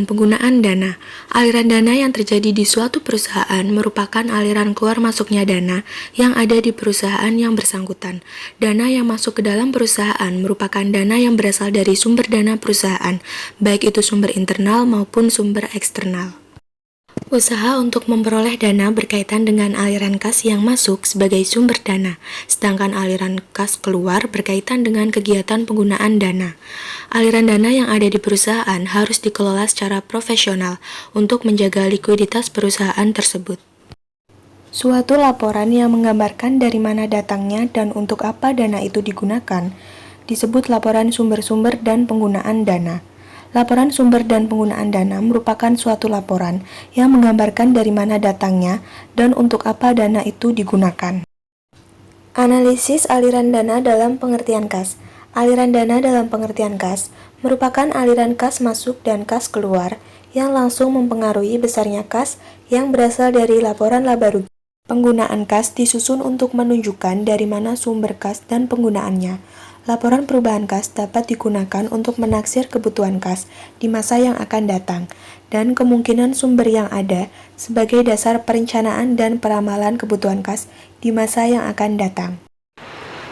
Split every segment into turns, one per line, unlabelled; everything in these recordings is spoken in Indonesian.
dan penggunaan dana. Aliran dana yang terjadi di suatu perusahaan merupakan aliran keluar masuknya dana yang ada di perusahaan yang bersangkutan. Dana yang masuk ke dalam perusahaan merupakan dana yang berasal dari sumber dana perusahaan, baik itu sumber internal maupun sumber eksternal. Usaha untuk memperoleh dana berkaitan dengan aliran kas yang masuk sebagai sumber dana, sedangkan aliran kas keluar berkaitan dengan kegiatan penggunaan dana. Aliran dana yang ada di perusahaan harus dikelola secara profesional untuk menjaga likuiditas perusahaan tersebut. Suatu laporan yang menggambarkan dari mana datangnya dan untuk apa dana itu digunakan disebut laporan sumber-sumber dan penggunaan dana. Laporan sumber dan penggunaan dana merupakan suatu laporan yang menggambarkan dari mana datangnya dan untuk apa dana itu digunakan. Analisis aliran dana dalam pengertian kas. Aliran dana dalam pengertian kas merupakan aliran kas masuk dan kas keluar yang langsung mempengaruhi besarnya kas yang berasal dari laporan laba rugi. Penggunaan kas disusun untuk menunjukkan dari mana sumber kas dan penggunaannya. Laporan perubahan kas dapat digunakan untuk menaksir kebutuhan kas di masa yang akan datang dan kemungkinan sumber yang ada sebagai dasar perencanaan dan peramalan kebutuhan kas di masa yang akan datang.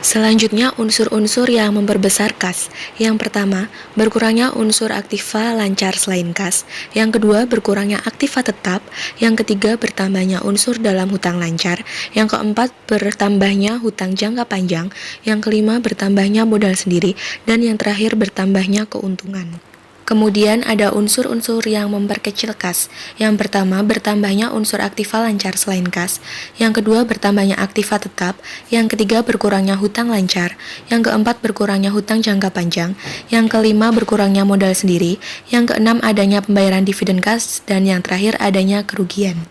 Selanjutnya, unsur-unsur yang memperbesar kas. Yang pertama, berkurangnya unsur aktiva lancar selain kas. Yang kedua, berkurangnya aktiva tetap. Yang ketiga, bertambahnya unsur dalam hutang lancar. Yang keempat, bertambahnya hutang jangka panjang. Yang kelima, bertambahnya modal sendiri. Dan yang terakhir, bertambahnya keuntungan. Kemudian ada unsur-unsur yang memperkecil kas. Yang pertama, bertambahnya unsur aktiva lancar selain kas. Yang kedua, bertambahnya aktiva tetap. Yang ketiga, berkurangnya hutang lancar. Yang keempat, berkurangnya hutang jangka panjang. Yang kelima, berkurangnya modal sendiri. Yang keenam, adanya pembayaran dividen kas. Dan yang terakhir, adanya kerugian.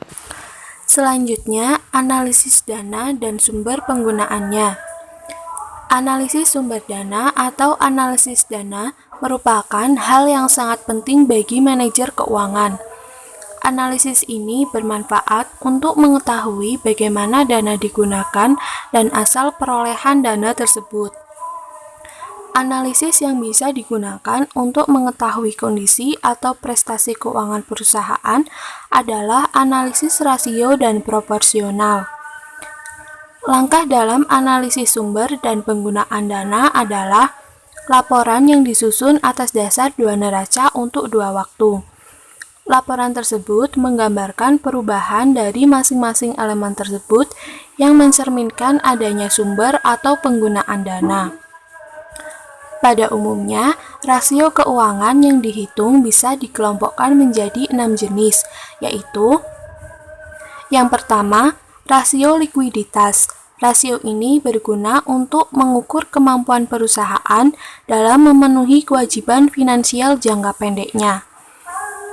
Selanjutnya, analisis dana dan sumber penggunaannya. Analisis sumber dana atau analisis dana merupakan hal yang sangat penting bagi manajer keuangan. Analisis ini bermanfaat untuk mengetahui bagaimana dana digunakan dan asal perolehan dana tersebut. Analisis yang bisa digunakan untuk mengetahui kondisi atau prestasi keuangan perusahaan adalah analisis rasio dan proporsional. Langkah dalam analisis sumber dan penggunaan dana adalah laporan yang disusun atas dasar dua neraca untuk dua waktu. Laporan tersebut menggambarkan perubahan dari masing-masing elemen tersebut yang mencerminkan adanya sumber atau penggunaan dana. Pada umumnya, rasio keuangan yang dihitung bisa dikelompokkan menjadi 6 jenis, yaitu yang pertama, rasio likuiditas. Rasio ini berguna untuk mengukur kemampuan perusahaan dalam memenuhi kewajiban finansial jangka pendeknya.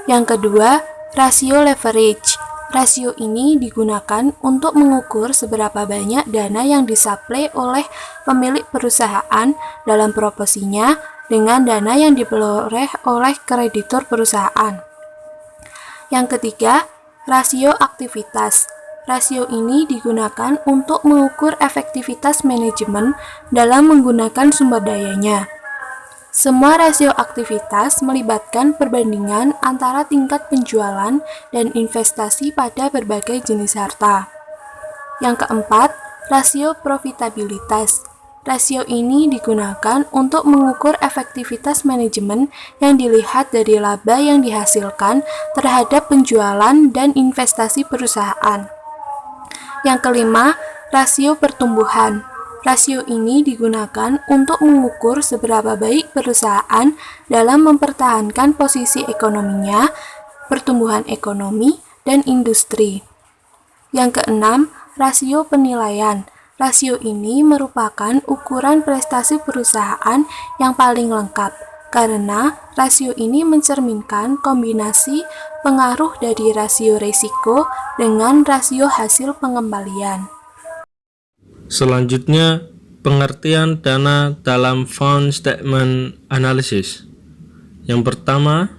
Yang kedua, rasio leverage. Rasio ini digunakan untuk mengukur seberapa banyak dana yang disuplai oleh pemilik perusahaan dalam proporsinya dengan dana yang diperoleh oleh kreditur perusahaan. Yang ketiga, rasio aktivitas. Rasio ini digunakan untuk mengukur efektivitas manajemen dalam menggunakan sumber dayanya. Semua rasio aktivitas melibatkan perbandingan antara tingkat penjualan dan investasi pada berbagai jenis harta. Yang keempat, rasio profitabilitas. Rasio ini digunakan untuk mengukur efektivitas manajemen yang dilihat dari laba yang dihasilkan terhadap penjualan dan investasi perusahaan. Yang kelima, rasio pertumbuhan. Rasio ini digunakan untuk mengukur seberapa baik perusahaan dalam mempertahankan posisi ekonominya, pertumbuhan ekonomi, dan industri. Yang keenam, rasio penilaian. Rasio ini merupakan ukuran prestasi perusahaan yang paling lengkap, karena rasio ini mencerminkan kombinasi pengaruh dari rasio risiko dengan rasio hasil pengembalian.
Selanjutnya, pengertian dana dalam fund statement analysis. Yang pertama,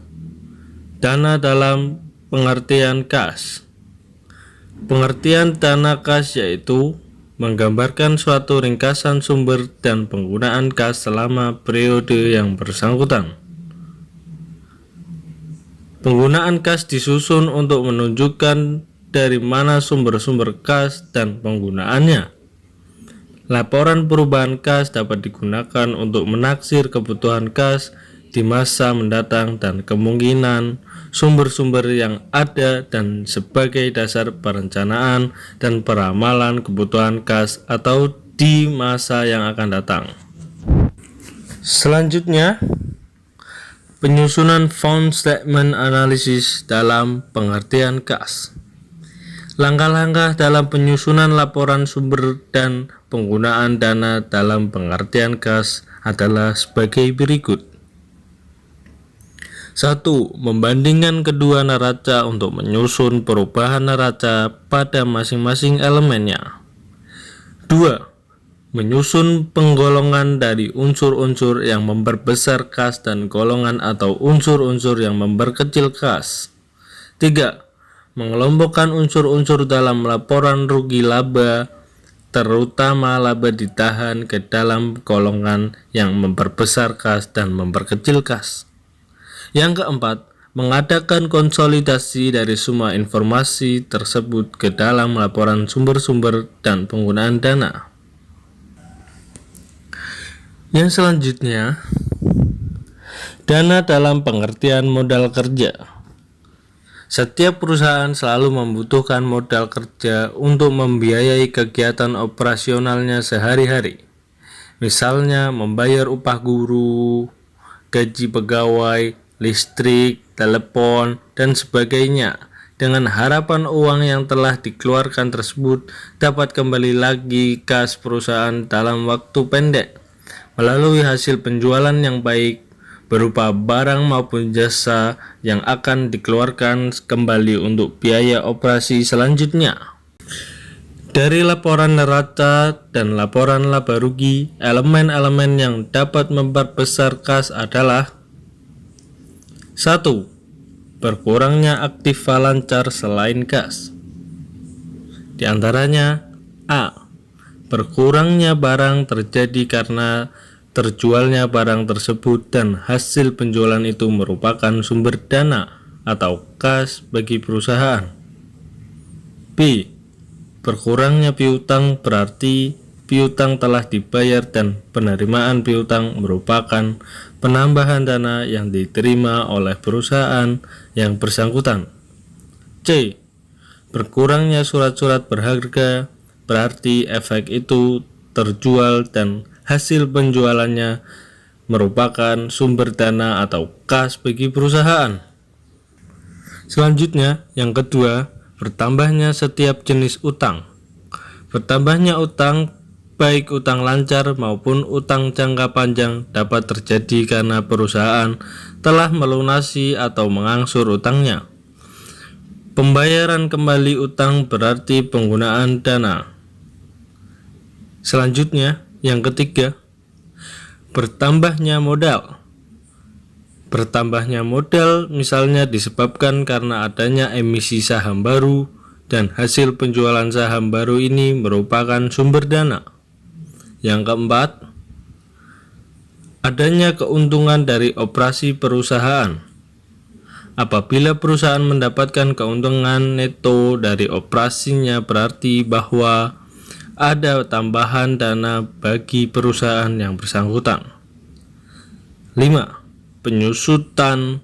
dana dalam pengertian kas. Pengertian dana kas yaitu menggambarkan suatu ringkasan sumber dan penggunaan kas selama periode yang bersangkutan. Penggunaan kas disusun untuk menunjukkan dari mana sumber-sumber kas dan penggunaannya. Laporan perubahan kas dapat digunakan untuk menaksir kebutuhan kas di masa mendatang dan kemungkinan sumber-sumber yang ada dan sebagai dasar perencanaan dan peramalan kebutuhan kas atau di masa yang akan datang. Selanjutnya, penyusunan found statement analysis dalam pengertian kas. Langkah-langkah dalam penyusunan laporan sumber dan penggunaan dana dalam pengertian kas adalah sebagai berikut. 1. Membandingkan kedua neraca untuk menyusun perubahan neraca pada masing-masing elemennya. 2. Menyusun penggolongan dari unsur-unsur yang memperbesar kas dan golongan atau unsur-unsur yang memperkecil kas. 3. Mengelompokkan unsur-unsur dalam laporan rugi laba, terutama laba ditahan ke dalam golongan yang memperbesar kas dan memperkecil kas. Yang keempat, mengadakan konsolidasi dari semua informasi tersebut ke dalam laporan sumber-sumber dan penggunaan dana. Yang selanjutnya, dana dalam pengertian modal kerja. Setiap perusahaan selalu membutuhkan modal kerja untuk membiayai kegiatan operasionalnya sehari-hari. Misalnya membayar upah guru, gaji pegawai, listrik, telepon, dan sebagainya. Dengan harapan uang yang telah dikeluarkan tersebut dapat kembali lagi kas perusahaan dalam waktu pendek melalui hasil penjualan yang baik berupa barang maupun jasa yang akan dikeluarkan kembali untuk biaya operasi selanjutnya. Dari laporan neraca dan laporan laba rugi, elemen-elemen yang dapat memperbesar kas adalah 1. Berkurangnya aktiva lancar selain kas. Di antaranya A. Berkurangnya barang terjadi karena terjualnya barang tersebut dan hasil penjualan itu merupakan sumber dana atau kas bagi perusahaan. B. Berkurangnya piutang berarti piutang telah dibayar dan penerimaan piutang merupakan penambahan dana yang diterima oleh perusahaan yang bersangkutan. C. Berkurangnya surat-surat berharga berarti efek itu terjual dan hasil penjualannya merupakan sumber dana atau kas bagi perusahaan. Selanjutnya, yang kedua, bertambahnya setiap jenis utang. Bertambahnya utang, baik utang lancar maupun utang jangka panjang, dapat terjadi karena perusahaan telah melunasi atau mengangsur utangnya. Pembayaran kembali utang berarti penggunaan dana. Selanjutnya, yang ketiga, bertambahnya modal. Bertambahnya modal misalnya disebabkan karena adanya emisi saham baru dan hasil penjualan saham baru ini merupakan sumber dana. Yang keempat, adanya keuntungan dari operasi perusahaan. Apabila perusahaan mendapatkan keuntungan neto dari operasinya berarti bahwa ada tambahan dana bagi perusahaan yang bersangkutan. 5. Penyusutan.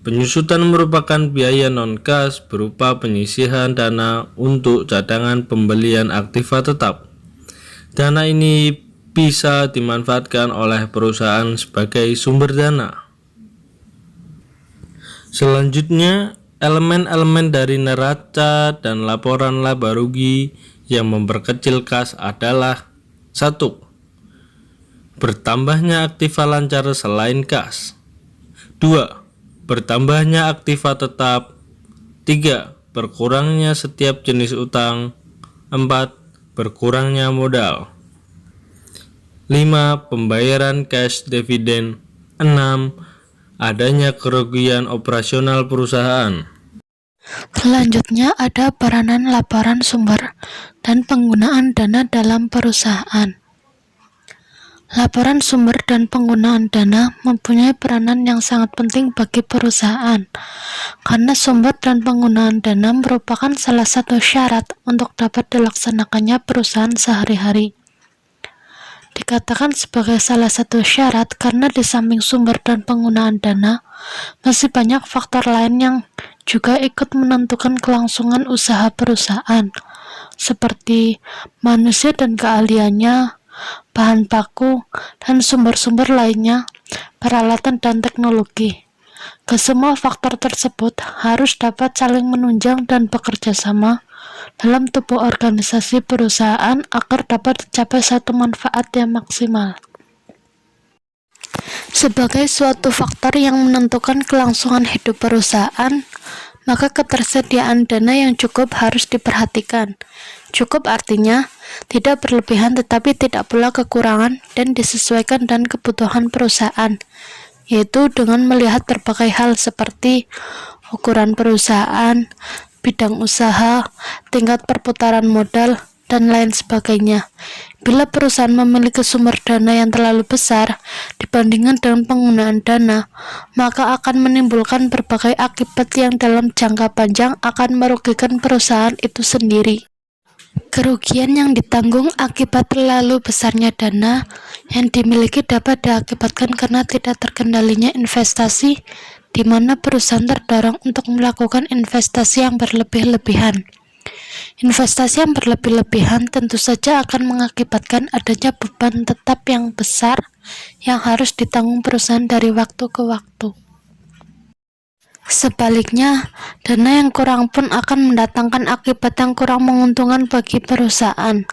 Penyusutan merupakan biaya non-kas berupa penyisihan dana untuk cadangan pembelian aktiva tetap. Dana ini bisa dimanfaatkan oleh perusahaan sebagai sumber dana. Selanjutnya, elemen-elemen dari neraca dan laporan laba rugi yang memperkecil kas adalah 1. Bertambahnya aktiva lancar selain kas. 2. Bertambahnya aktiva tetap. 3. Berkurangnya setiap jenis utang. 4. Berkurangnya modal. 5. Pembayaran cash dividen. 6. Adanya kerugian operasional perusahaan.
Selanjutnya ada peranan laporan sumber dan penggunaan dana dalam perusahaan. Laporan sumber dan penggunaan dana mempunyai peranan yang sangat penting bagi perusahaan, karena sumber dan penggunaan dana merupakan salah satu syarat untuk dapat dilaksanakannya perusahaan sehari-hari. Dikatakan sebagai salah satu syarat karena di samping sumber dan penggunaan dana, masih banyak faktor lain yang juga ikut menentukan kelangsungan usaha perusahaan, seperti manusia dan keahliannya, bahan baku, dan sumber-sumber lainnya, peralatan dan teknologi. Kesemua faktor tersebut harus dapat saling menunjang dan bekerja sama dalam tubuh organisasi perusahaan agar dapat dicapai satu manfaat yang maksimal. Sebagai suatu faktor yang menentukan kelangsungan hidup perusahaan, maka ketersediaan dana yang cukup harus diperhatikan. Cukup artinya tidak berlebihan tetapi tidak pula kekurangan dan disesuaikan dengan kebutuhan perusahaan, yaitu dengan melihat berbagai hal seperti ukuran perusahaan, bidang usaha, tingkat perputaran modal, dan lain sebagainya. Bila perusahaan memiliki sumber dana yang terlalu besar dibandingkan dengan penggunaan dana, maka akan menimbulkan berbagai akibat yang dalam jangka panjang akan merugikan perusahaan itu sendiri. Kerugian yang ditanggung akibat terlalu besarnya dana yang dimiliki dapat diakibatkan karena tidak terkendalinya investasi, di mana perusahaan terdorong untuk melakukan investasi yang berlebih-lebihan. Investasi yang berlebih-lebihan tentu saja akan mengakibatkan adanya beban tetap yang besar yang harus ditanggung perusahaan dari waktu ke waktu. Sebaliknya, dana yang kurang pun akan mendatangkan akibat yang kurang menguntungkan bagi perusahaan.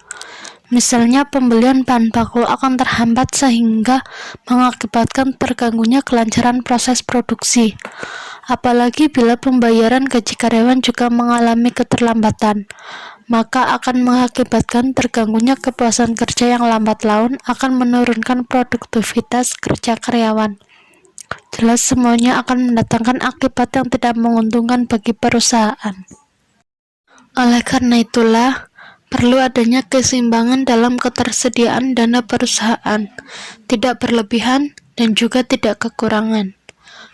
Misalnya, pembelian bahan baku akan terhambat sehingga mengakibatkan terganggunya kelancaran proses produksi. Apalagi bila pembayaran gaji karyawan juga mengalami keterlambatan, maka akan mengakibatkan terganggunya kepuasan kerja yang lambat laun akan menurunkan produktivitas kerja karyawan. Jelas semuanya akan mendatangkan akibat yang tidak menguntungkan bagi perusahaan. Oleh karena itulah, perlu adanya keseimbangan dalam ketersediaan dana perusahaan, tidak berlebihan dan juga tidak kekurangan.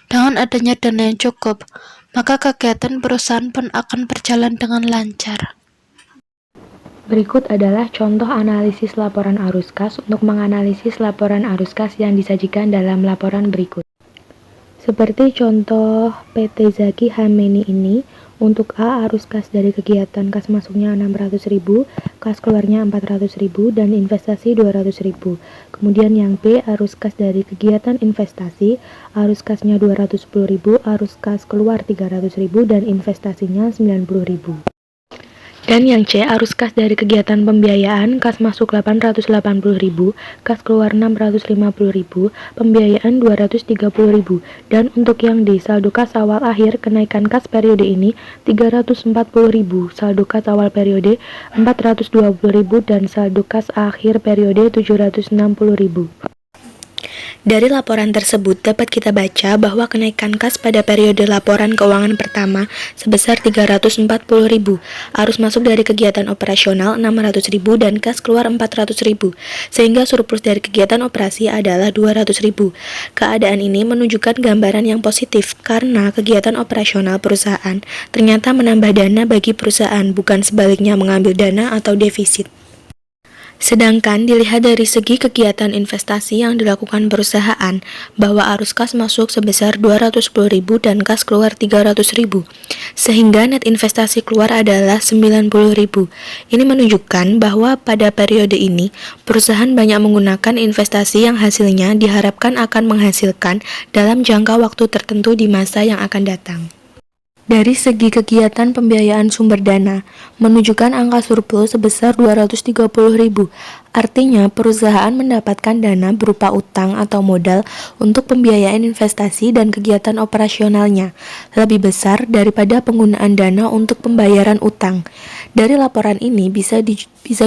Dengan adanya dana yang cukup, maka kegiatan perusahaan pun akan berjalan dengan lancar.
Berikut adalah contoh analisis laporan arus kas untuk menganalisis laporan arus kas yang disajikan dalam laporan berikut. Seperti contoh PT Zaki Hameni ini, untuk A arus kas dari kegiatan kas masuknya 600.000, kas keluarnya 400.000, dan investasi 200.000. Kemudian yang B arus kas dari kegiatan investasi, arus kasnya 210.000, arus kas keluar 300.000, dan investasinya 90.000. Dan yang C arus kas dari kegiatan pembiayaan, kas masuk 880.000, kas keluar 650.000, pembiayaan 230.000. Dan untuk yang D saldo kas awal akhir, kenaikan kas periode ini 340.000, saldo kas awal periode 420.000, dan saldo kas akhir periode 760.000. Dari laporan tersebut dapat kita baca bahwa kenaikan kas pada periode laporan keuangan pertama sebesar 340.000, arus masuk dari kegiatan operasional 600.000 dan kas keluar 400.000, sehingga surplus dari kegiatan operasi adalah 200.000. Keadaan ini menunjukkan gambaran yang positif karena kegiatan operasional perusahaan ternyata menambah dana bagi perusahaan, bukan sebaliknya mengambil dana atau defisit. Sedangkan dilihat dari segi kegiatan investasi yang dilakukan perusahaan, bahwa arus kas masuk sebesar 210.000 dan kas keluar 300.000, sehingga net investasi keluar adalah 90.000. Ini menunjukkan bahwa pada periode ini, perusahaan banyak menggunakan investasi yang hasilnya diharapkan akan menghasilkan dalam jangka waktu tertentu di masa yang akan datang. Dari segi kegiatan pembiayaan sumber dana, menunjukkan angka surplus sebesar 230.000. Artinya, perusahaan mendapatkan dana berupa utang atau modal untuk pembiayaan investasi dan kegiatan operasionalnya, lebih besar daripada penggunaan dana untuk pembayaran utang. Dari laporan ini bisa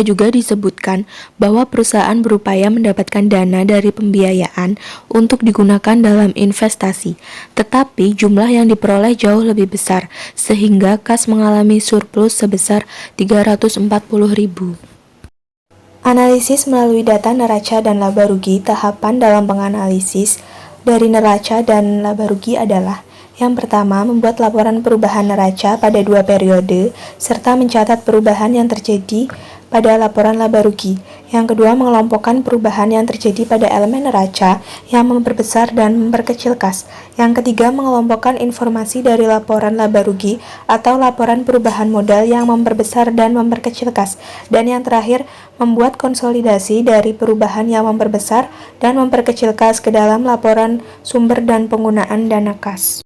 juga disebutkan bahwa perusahaan berupaya mendapatkan dana dari pembiayaan untuk digunakan dalam investasi, tetapi jumlah yang diperoleh jauh lebih besar, sehingga kas mengalami surplus sebesar 340.000. Analisis melalui data neraca dan laba rugi. Tahapan dalam penganalisis dari neraca dan laba rugi adalah: yang pertama, membuat laporan perubahan neraca pada 2 periode, serta mencatat perubahan yang terjadi pada laporan laba rugi. Yang kedua, mengelompokkan perubahan yang terjadi pada elemen neraca yang memperbesar dan memperkecil kas. Yang ketiga, mengelompokkan informasi dari laporan laba rugi atau laporan perubahan modal yang memperbesar dan memperkecil kas. Dan yang terakhir, membuat konsolidasi dari perubahan yang memperbesar dan memperkecil kas ke dalam laporan sumber dan penggunaan dana kas.